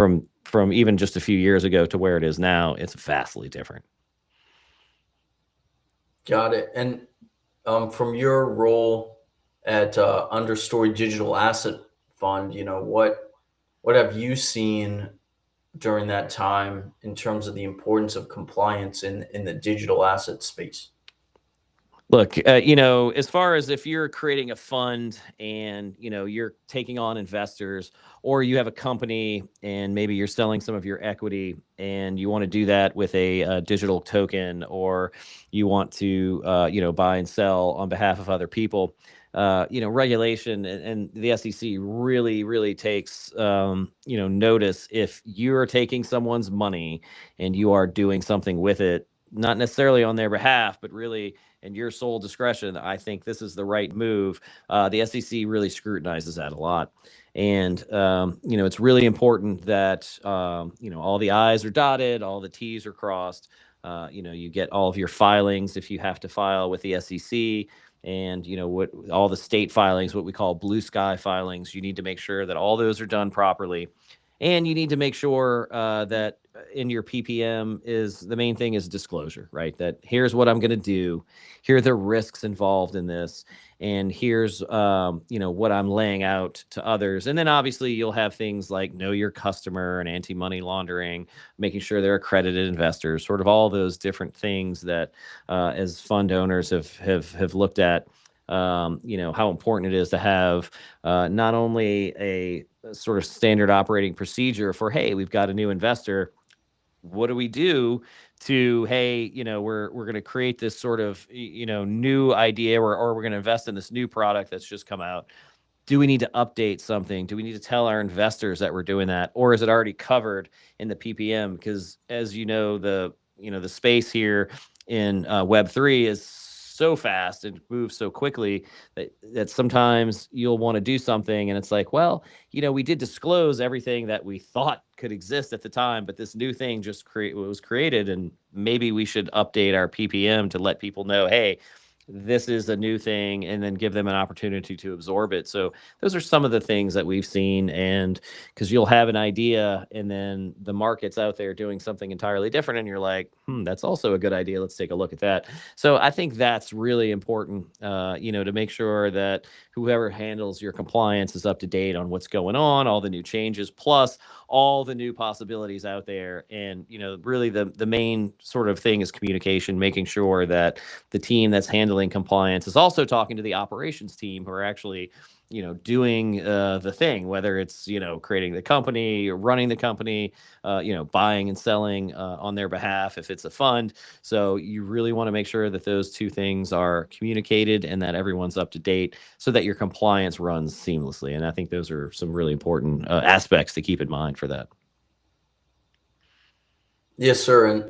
from even just a few years ago to where it is now, it's vastly different. Got it. And from your role at Understory Digital Asset Fund, what have you seen during that time in terms of the importance of compliance in the digital asset space? Look, as far as if you're creating a fund and, you're taking on investors, or you have a company and maybe you're selling some of your equity and you want to do that with a digital token, or you want to, buy and sell on behalf of other people, regulation and the SEC really, really takes, notice if you're taking someone's money and you are doing something with it, not necessarily on their behalf, but really and your sole discretion, I think this is the right move. The SEC really scrutinizes that a lot. And, it's really important that, all the I's are dotted, all the T's are crossed. You get all of your filings if you have to file with the SEC, and, what all the state filings, what we call blue sky filings. You need to make sure that all those are done properly. And you need to make sure that in your PPM is the main thing is disclosure, right? That here's what I'm going to do. Here are the risks involved in this, and here's what I'm laying out to others. And then obviously you'll have things like know your customer and anti-money laundering, making sure they're accredited investors, sort of all those different things that as fund owners have looked at. How important it is to have not only a sort of standard operating procedure for, hey, we've got a new investor, what do we do to, hey, we're going to create this sort of new idea, or we're going to invest in this new product that's just come out. Do we need to update something? Do we need to tell our investors that we're doing that, or is it already covered in the PPM? Because as the space here in Web3 is so fast and moves so quickly that sometimes you'll want to do something and it's like, well, we did disclose everything that we thought could exist at the time, but this new thing just was created, and maybe we should update our PPM to let people know, hey, this is a new thing, and then give them an opportunity to absorb it. So those are some of the things that we've seen. And because you'll have an idea and then the market's out there doing something entirely different, and you're like, that's also a good idea, let's take a look at that. So I think that's really important, to make sure that whoever handles your compliance is up to date on what's going on, all the new changes, plus all the new possibilities out there. And really the main sort of thing is communication, making sure that the team that's handling compliance is also talking to the operations team, who are actually doing the thing, whether it's creating the company or running the company, buying and selling on their behalf if it's a fund. So you really want to make sure that those two things are communicated and that everyone's up to date, so that your compliance runs seamlessly. And I think those are some really important aspects to keep in mind for that. Yes, sir. And